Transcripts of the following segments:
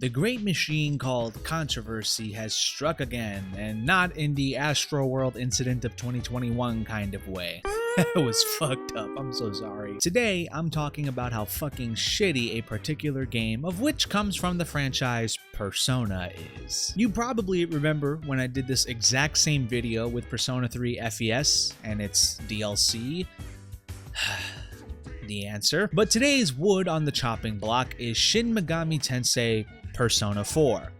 The great machine called controversy has struck again, and not in the Astroworld incident of 2021 kind of way. That was fucked up, I'm so sorry. Today, I'm talking about how fucking shitty a particular game, of which comes from the franchise Persona, is. You probably remember when I did this exact same video with Persona 3 FES and its DLC. The answer. But today's wood on the chopping block is Shin Megami Tensei Persona 4.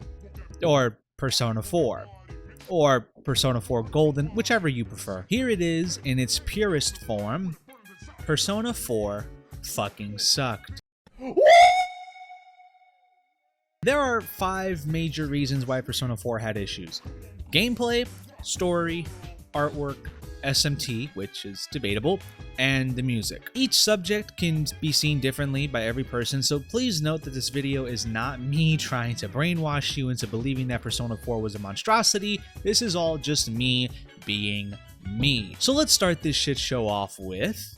Or Persona 4. Or Persona 4 Golden, whichever you prefer. Here it is in its purest form. Persona 4 fucking sucked. There are 5 major reasons why Persona 4 had issues. Gameplay, story, artwork, SMT, which is debatable, and the music. Each subject can be seen differently by every person, so please note that this video is not me trying to brainwash you into believing that Persona 4 was a monstrosity. This is all just me being me. So let's start this shit show off with...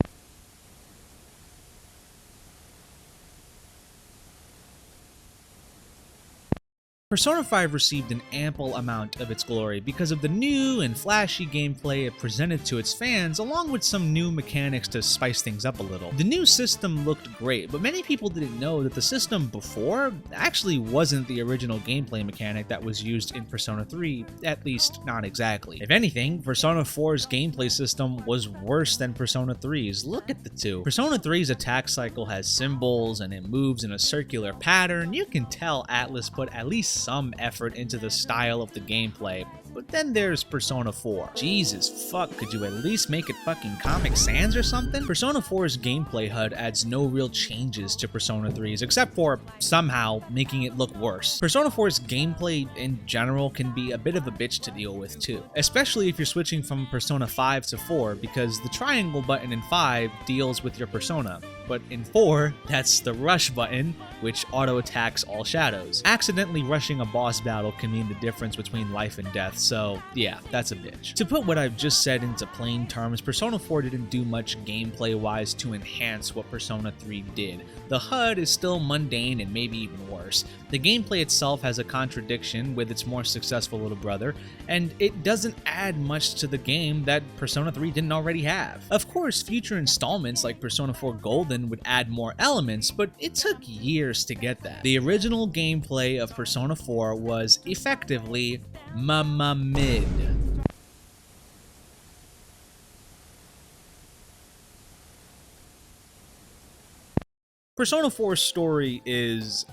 Persona 5 received an ample amount of its glory because of the new and flashy gameplay it presented to its fans, along with some new mechanics to spice things up a little. The new system looked great, but many people didn't know that the system before actually wasn't the original gameplay mechanic that was used in Persona 3, at least not exactly. If anything, Persona 4's gameplay system was worse than Persona 3's. Look at the two. Persona 3's attack cycle has symbols and it moves in a circular pattern. You can tell Atlus put at least some effort into the style of the gameplay. But then there's Persona 4. Jesus fuck, could you at least make it fucking Comic Sans or something? Persona 4's gameplay HUD adds no real changes to Persona 3's, except for somehow making it look worse. Persona 4's gameplay in general can be a bit of a bitch to deal with too, especially if you're switching from Persona 5 to 4, because the triangle button in 5 deals with your persona, but in 4, that's the rush button, which auto-attacks all shadows. Accidentally rushing a boss battle can mean the difference between life and death, so yeah, that's a bitch. To put what I've just said into plain terms, Persona 4 didn't do much gameplay-wise to enhance what Persona 3 did. The HUD is still mundane and maybe even worse. The gameplay itself has a contradiction with its more successful little brother, and it doesn't add much to the game that Persona 3 didn't already have. Of course, future installments like Persona 4 Golden would add more elements, but it took years to get that. The original gameplay of Persona 4 was effectively mid. Persona 4's story is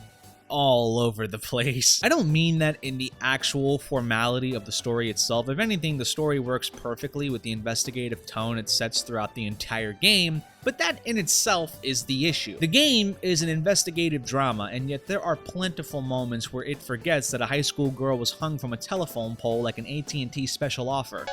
all over the place. I don't mean that in the actual formality of the story itself. If anything, the story works perfectly with the investigative tone it sets throughout the entire game, but that in itself is the issue. The game is an investigative drama, and yet there are plentiful moments where it forgets that a high school girl was hung from a telephone pole like an AT&T special offer.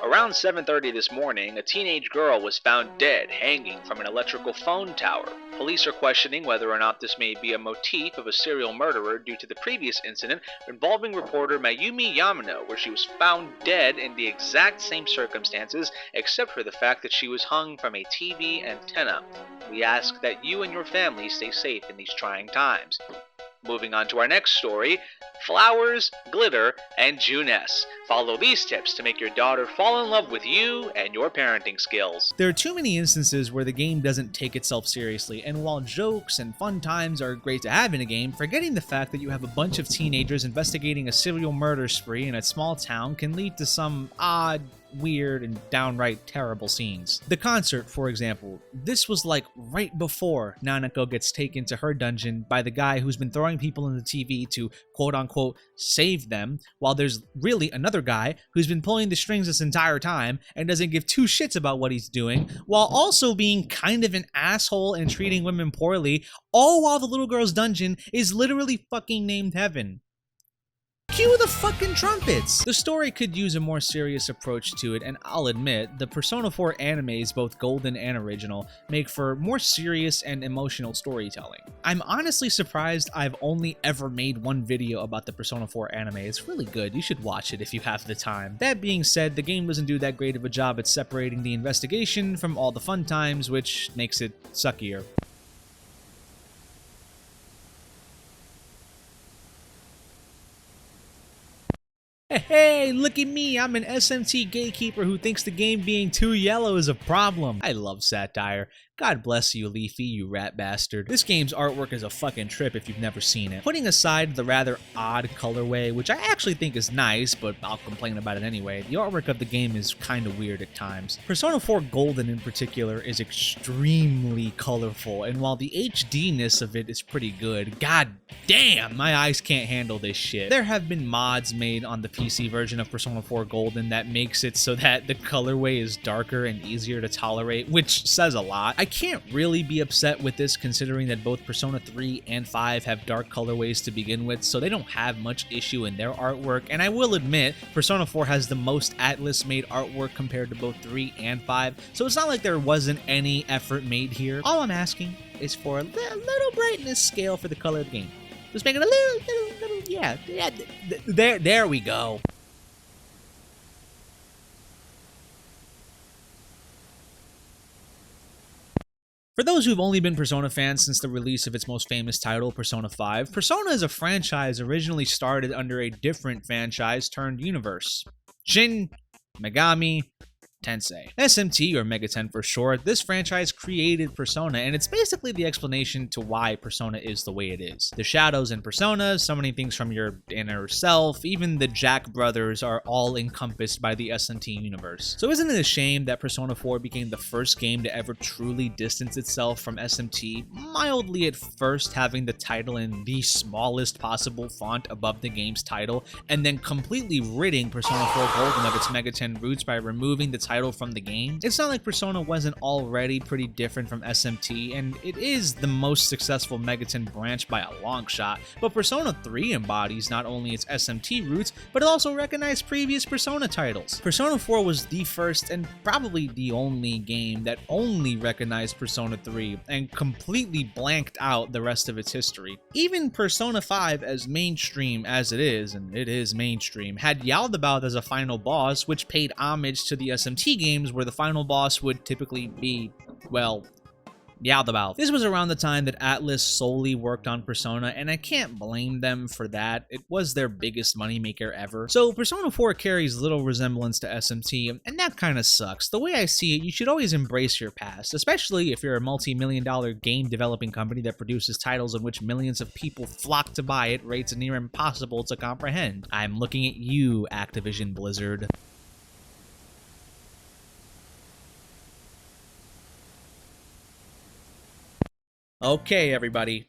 Around 7:30 this morning, a teenage girl was found dead hanging from an electrical phone tower. Police are questioning whether or not this may be a motif of a serial murderer due to the previous incident involving reporter Mayumi Yamano, where she was found dead in the exact same circumstances except for the fact that she was hung from a TV antenna. We ask that you and your family stay safe in these trying times. Moving on to our next story, flowers, glitter, and Juness. Follow these tips to make your daughter fall in love with you and your parenting skills. There are too many instances where the game doesn't take itself seriously, and while jokes and fun times are great to have in a game, forgetting the fact that you have a bunch of teenagers investigating a serial murder spree in a small town can lead to some odd, weird, and downright terrible scenes. The concert, for example, this was like right before Nanako gets taken to her dungeon by the guy who's been throwing people in the TV to quote-unquote save them, while there's really another guy who's been pulling the strings this entire time and doesn't give two shits about what he's doing, while also being kind of an asshole and treating women poorly, all while the little girl's dungeon is literally fucking named Heaven. Cue the fucking trumpets! The story could use a more serious approach to it, and I'll admit, the Persona 4 animes, both golden and original, make for more serious and emotional storytelling. I'm honestly surprised I've only ever made one video about the Persona 4 anime. It's really good, you should watch it if you have the time. That being said, the game doesn't do that great of a job at separating the investigation from all the fun times, which makes it suckier. Hey, look at me, I'm an SMT gatekeeper who thinks the game being too yellow is a problem. I love satire. God bless you, Leafy, you rat bastard. This game's artwork is a fucking trip if you've never seen it. Putting aside the rather odd colorway, which I actually think is nice, but I'll complain about it anyway, the artwork of the game is kinda weird at times. Persona 4 Golden in particular is extremely colorful, and while the HD-ness of it is pretty good, god damn, my eyes can't handle this shit. There have been mods made on the PC version of Persona 4 Golden that makes it so that the colorway is darker and easier to tolerate, which says a lot. I can't really be upset with this considering that both Persona 3 and 5 have dark colorways to begin with, so they don't have much issue in their artwork, and I will admit, Persona 4 has the most Atlus-made artwork compared to both 3 and 5, so it's not like there wasn't any effort made here. All I'm asking is for a little brightness scale for the color of the game. Just make it a little, yeah, there we go. For those who've only been Persona fans since the release of its most famous title, Persona 5, Persona is a franchise originally started under a different franchise turned universe. Shin Megami Tensei. SMT, or Mega 10 for short, this franchise created Persona, and it's basically the explanation to why Persona is the way it is. The shadows in Persona, summoning things from your inner self, even the Jack brothers are all encompassed by the SMT universe. So isn't it a shame that Persona 4 became the first game to ever truly distance itself from SMT, mildly at first having the title in the smallest possible font above the game's title, and then completely ridding Persona 4 Golden of its Mega 10 roots by removing the title from the game? It's not like Persona wasn't already pretty different from SMT, and it is the most successful Mega 10 branch by a long shot, but Persona 3 embodies not only its SMT roots, but it also recognized previous Persona titles. Persona 4 was the first and probably the only game that only recognized Persona 3 and completely blanked out the rest of its history. Even Persona 5, as mainstream as it is, and it is mainstream, had Yaldabaoth as a final boss, which paid homage to the SMT games where the final boss would typically be, well, Yaldabaoth. This was around the time that Atlus solely worked on Persona, and I can't blame them for that. It was their biggest moneymaker ever. So Persona 4 carries little resemblance to SMT, and that kinda sucks. The way I see it, you should always embrace your past, especially if you're a multi-million-dollar game developing company that produces titles in which millions of people flock to buy at rates near impossible to comprehend. I'm looking at you, Activision Blizzard. Okay, everybody,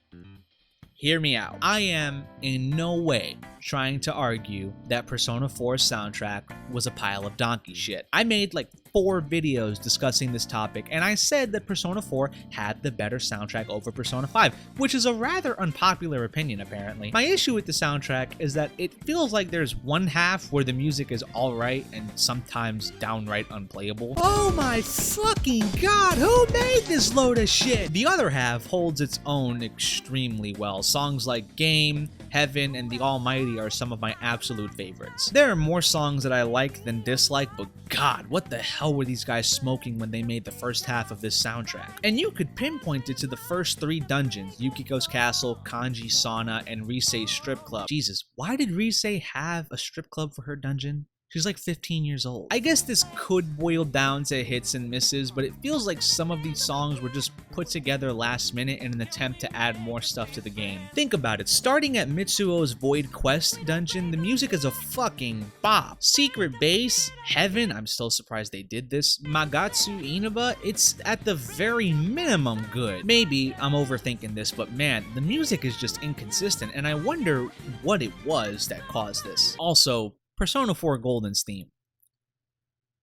hear me out. I am in no way trying to argue that Persona 4's soundtrack was a pile of donkey shit. I made like 4 videos discussing this topic, and I said that Persona 4 had the better soundtrack over Persona 5, which is a rather unpopular opinion apparently. My issue with the soundtrack is that it feels like there's one half where the music is alright and sometimes downright unplayable. Oh my fucking god, who made this load of shit? The other half holds its own extremely well. Songs like Game, Heaven, and The Almighty are some of my absolute favorites. There are more songs that I like than dislike, but god, what the hell were these guys smoking when they made the first half of this soundtrack? And you could pinpoint it to the first 3 dungeons, Yukiko's Castle, Kanji Sauna, and Risei's Strip Club. Jesus, why did Risei have a strip club for her dungeon? She's like 15 years old. I guess this could boil down to hits and misses, but it feels like some of these songs were just put together last minute in an attempt to add more stuff to the game. Think about it, starting at Mitsuo's Void Quest dungeon, the music is a fucking bop. Secret Base, Heaven, I'm still surprised they did this. Magatsu Inaba, it's at the very minimum good. Maybe I'm overthinking this, but man, the music is just inconsistent, and I wonder what it was that caused this. Also, Persona 4 Golden's theme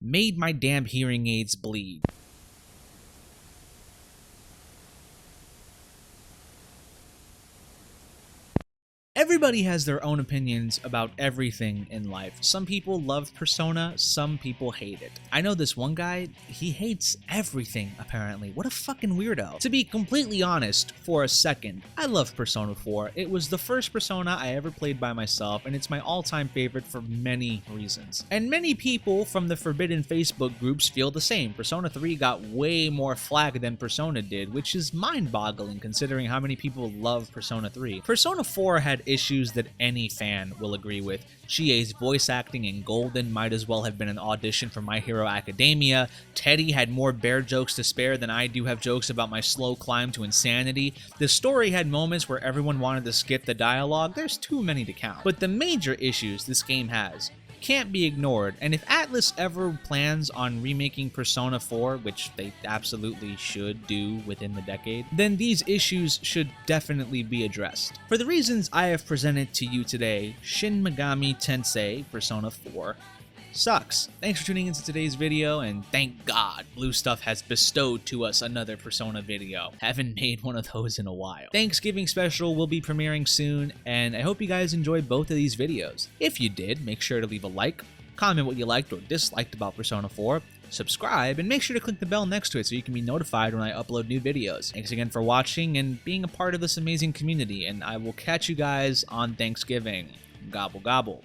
made my damn hearing aids bleed. Everybody has their own opinions about everything in life. Some people love Persona, some people hate it. I know this one guy, he hates everything apparently. What a fucking weirdo. To be completely honest, for a second, I love Persona 4. It was the first Persona I ever played by myself, and it's my all-time favorite for many reasons. And many people from the forbidden Facebook groups feel the same. Persona 3 got way more flack than Persona did, which is mind-boggling considering how many people love Persona 3. Persona 4 had issues that any fan will agree with. Chie's voice acting in Golden might as well have been an audition for My Hero Academia. Teddy had more bear jokes to spare than I do have jokes about my slow climb to insanity. The story had moments where everyone wanted to skip the dialogue. There's too many to count. But the major issues this game has can't be ignored, and if Atlus ever plans on remaking Persona 4, which they absolutely should do within the decade, then these issues should definitely be addressed. For the reasons I have presented to you today, Shin Megami Tensei Persona 4 sucks. Thanks for tuning into today's video, and thank God Bluestuff has bestowed to us another Persona video. Haven't made one of those in a while. Thanksgiving special will be premiering soon, and I hope you guys enjoyed both of these videos. If you did, make sure to leave a like, comment what you liked or disliked about Persona 4, subscribe, and make sure to click the bell next to it so you can be notified when I upload new videos. Thanks again for watching and being a part of this amazing community, and I will catch you guys on Thanksgiving. Gobble gobble.